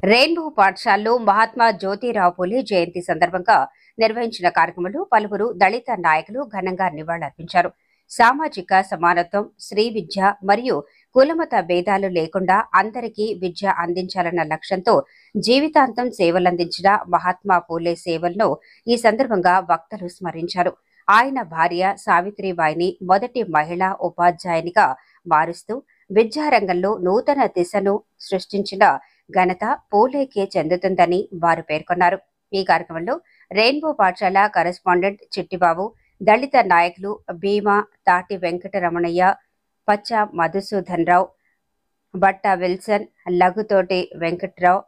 Rainbow పాఠశాలలో మహాత్మా జ్యోతిరావు పూలే జయంతి సందర్భంగా నిర్వహించిన కార్యక్రమంలో పలువురు దళిత నాయకులు ఘనంగా నివాళులర్పించారు. సామాజిక సమానత్వం, శ్రీ విద్య మరియు కులమత భేదాలు లేకుండా అందరికీ విద్య అందించాలన్న లక్ష్యంతో జీవితాంతం సేవలందించిన మహాత్మా పూలే సేవలను ఈ సందర్భంగా వక్తలు స్మరించారు. ఆయన భార్య సావిత్రిబాయిని మొదటి మహిళా ఉపాధ్యాయునిగా మారుస్తూ విద్యారంగంలో నూతన దిశను సృష్టించిన ఘనత పూలేకే చెందుతుందని వారు పేర్కొన్నారు. ఈ కార్యక్రమంలో రెయిన్బో పాఠశాల కరెస్పాండెంట్ చిట్టిబాబు, దళిత నాయకులు భీమా, తాటి వెంకటరమణయ్య, పచ్చ మధుసూదన్ రావు, బట్ట విల్సన్, లఘుతోటి వెంకట్రావు,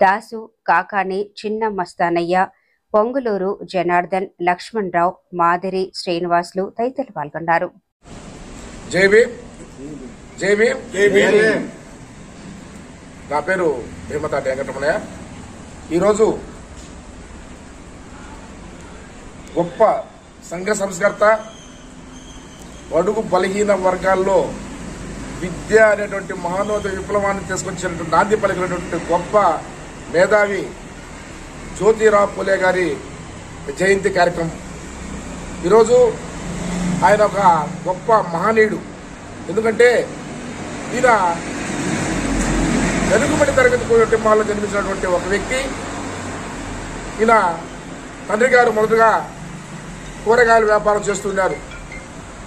దాసు, కాకాని, చిన్న మస్తానయ్య, పొంగులూరు జనార్దన్, లక్ష్మణ్ రావు, మాదిరి శ్రీనివాసులు తదితరులు పాల్గొన్నారు. నా పేరు భీమా, తాటి వెంకటరమణయ్య. ఈరోజు గొప్ప సంఘ సంస్కర్త, బడుగు బలహీన వర్గాల్లో విద్య అనేటువంటి మహానోద విప్లవాన్ని తీసుకొచ్చినటువంటి నాంది పలికినటువంటి గొప్ప మేధావి జ్యోతిరావు పూలే గారి జయంతి కార్యక్రమం. ఈరోజు ఆయన ఒక గొప్ప మహనీయుడు. ఎందుకంటే ఈయన వెనుకబడి తరగతి కుటుంబాల్లో జన్మించినటువంటి ఒక వ్యక్తి. ఈయన తండ్రి గారు మొదటగా కూరగాయల వ్యాపారం చేస్తున్నారు.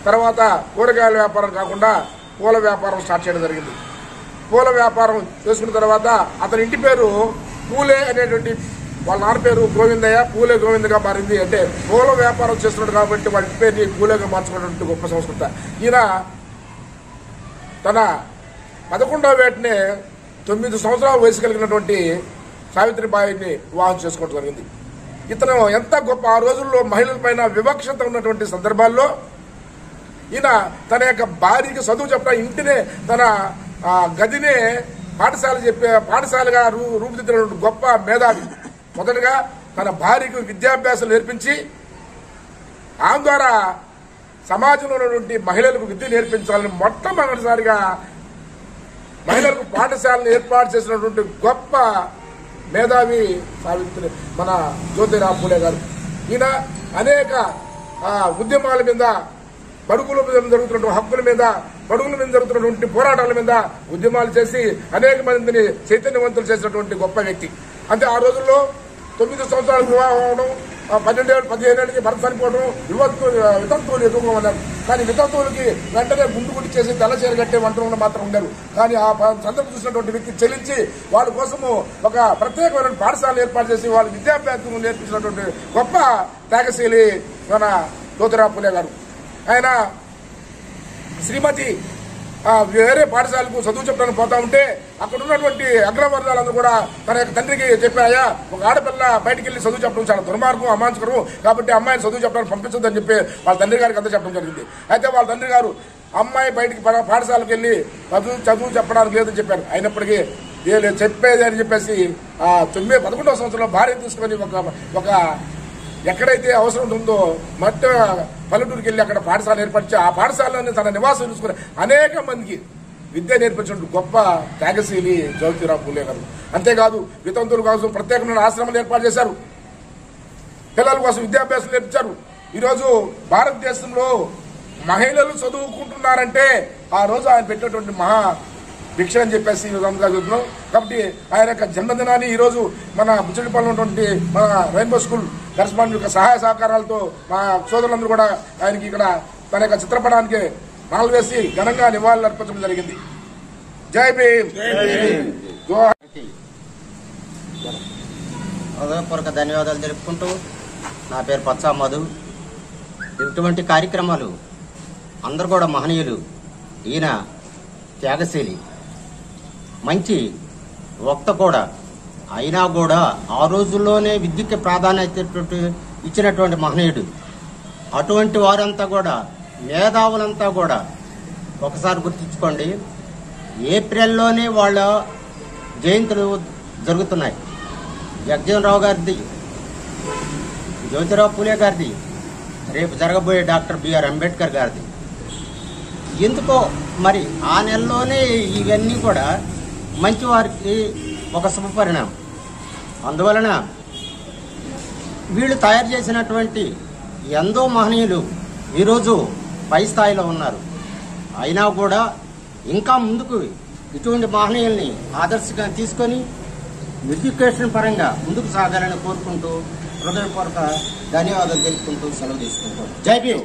తర్వాత కూరగాయల వ్యాపారం కాకుండా పూల వ్యాపారం స్టార్ట్ చేయడం జరిగింది. పూల వ్యాపారం చేసుకున్న తర్వాత అతని ఇంటి పేరు పూలే అనేటువంటి, వాళ్ళ నాన్న పేరు గోవిందయ్య, పూలే గోవిందగా మారింది. అంటే పూల వ్యాపారం చేస్తున్నాడు కాబట్టి వాళ్ళ ఇంటి పేరుని పూలేగా మార్చుకున్నటువంటి గొప్ప సంస్కృత. ఈయన తన 11వ ఏటనే 9 సంవత్సరాల వయసు కలిగినటువంటి సావిత్రిబాయిని వివాహం చేసుకోవడం జరిగింది. ఇతను ఎంత గొప్ప, ఆ రోజుల్లో మహిళల పైన వివక్షత ఉన్నటువంటి సందర్భాల్లో ఈయన తన యొక్క భార్యకి చదువు చెప్పడం, ఇంటినే తన గదినే పాఠశాలగా రూపుదిద్దినటువంటి గొప్ప మేధావి. మొదటగా తన భార్యకు విద్యాభ్యాసం నేర్పించి ఆమె ద్వారా సమాజంలో ఉన్నటువంటి మహిళలకు విద్య నేర్పించాలని మొట్టమొదటిసారిగా మహిళలకు పాఠశాలను ఏర్పాటు చేసినటువంటి గొప్ప మేధావి మన జ్యోతిరావు పూలే గారు. ఈయన అనేక ఉద్యమాల మీద, బడుగుల మీద జరుగుతున్న హక్కుల మీద, బడుగుల మీద జరుగుతున్నటువంటి పోరాటాల మీద ఉద్యమాలు చేసి అనేక మందిని చైతన్యవంతులు చేసినటువంటి గొప్ప వ్యక్తి. అంటే ఆ రోజుల్లో 9 సంవత్సరాలకు వివాహం అవడం, 12-15 ఏళ్ళకి భర్త చనిపోవడం, వితంతువులు ఎక్కువగా ఉన్నారు. కానీ వితంతువులకి వెంటనే గుండు గుడి చేసి తెల్లచీర కట్టే వంటలు మాత్రం ఉన్నారు. కానీ ఆ సందర్భం చూసినటువంటి వ్యక్తి చెల్లించి వాళ్ళ కోసము ఒక ప్రత్యేకమైన పాఠశాల ఏర్పాటు చేసి వాళ్ళ విద్యాభ్యాసం నేర్పించినటువంటి గొప్ప త్యాగశీలి మన జ్యోతిరావు పూలే గారు. ఆయన శ్రీమతి వేరే పాఠశాలకు చదువు చెప్పడానికి పోతా ఉంటే అక్కడ ఉన్నటువంటి అగ్రవర్గాలందరూ కూడా తన యొక్క తండ్రికి చెప్పాయా, ఒక ఆడపిల్ల బయటికి వెళ్ళి చదువు చెప్పడం చాలా దుర్మార్గం, అమాంసకరం, కాబట్టి అమ్మాయిని చదువు చెప్పడానికి పంపించొద్దని చెప్పి వాళ్ళ తండ్రి గారికి అంతా చెప్పడం జరిగింది. అయితే వాళ్ళ తండ్రి గారు అమ్మాయి బయటికి పాఠశాలకు వెళ్ళి చదువు చెప్పడానికి లేదని చెప్పారు. అయినప్పటికీ చెప్పేది అని చెప్పేసి 11వ సంవత్సరంలో భార్యను తీసుకొని ఒక ఎక్కడైతే అవసరం ఉందో మధ్య పల్లెటూరుకి వెళ్ళి అక్కడ పాఠశాల ఏర్పరిచి ఆ పాఠశాలని తన నివాసం చూసుకుని అనేక మందికి విద్య నేర్పించిన గొప్ప త్యాగశీలి జ్యోతిరావు పూలే గారు. అంతేకాదు వితంతువుల కోసం ప్రత్యేకమైన ఆశ్రమాలు ఏర్పాటు చేశారు. పిల్లల కోసం విద్యాభ్యాసం నేర్పించారు. ఈరోజు భారతదేశంలో మహిళలు చదువుకుంటున్నారంటే ఆ రోజు ఆయన పెట్టినటువంటి మహా భిక్ష అని చెప్పేసి ఈ విధంగా చూస్తున్నాం. కాబట్టి ఆయన యొక్క జన్మదినాన్ని ఈరోజు మన బుచ్చడిపల్లిలో ఉన్నటువంటి మన రెయిన్బో స్కూల్ కరెస్పాండెంట్ యొక్క సహాయ సహకారాలతో మా సోదరులందరూ కూడా ఆయనకి ఇక్కడ తన యొక్క చిత్రపటానికి మాలలు వేసి ఘనంగా నివాళులు అర్పించడం జరిగింది. జై భీమ్. హృదయపూర్వక ధన్యవాదాలు తెలుపుకుంటూ, నా పేరు పచ్చా మధు. ఇటువంటి కార్యక్రమాలు అందరూ కూడా మహనీయులు. ఈయన త్యాగశీలి, మంచి వక్త కూడా. అయినా కూడా ఆ రోజుల్లోనే విద్యకి ప్రాధాన్యత ఇచ్చినటువంటి మహనీయుడు. అటువంటి వారంతా కూడా, మేధావులంతా కూడా ఒకసారి గుర్తుంచుకోండి, ఏప్రిల్లోనే వాళ్ళ జయంతులు జరుగుతున్నాయి. జగజ్జీవన్ గారిది, జ్యోతిరావు పూలే గారిది, రేపు జరగబోయే డాక్టర్ బిఆర్ అంబేద్కర్ గారిది. ఎందుకో మరి ఆ నెలలోనే ఇవన్నీ కూడా మంచి వారికి ఒక శుభ పరిణామం. అందువలన వీళ్ళు తయారు చేసినటువంటి ఎంతో మహనీయులు ఈరోజు పై స్థాయిలో ఉన్నారు. అయినా కూడా ఇంకా ముందుకు ఇటువంటి మహనీయుల్ని ఆదర్శంగా తీసుకొని ఎడ్యుకేషన్ పరంగా ముందుకు సాగాలని కోరుకుంటూ హృదయపూర్వక ధన్యవాదాలు తెలుపుకుంటూ సెలవు తీసుకుంటాం. జై భీమ్.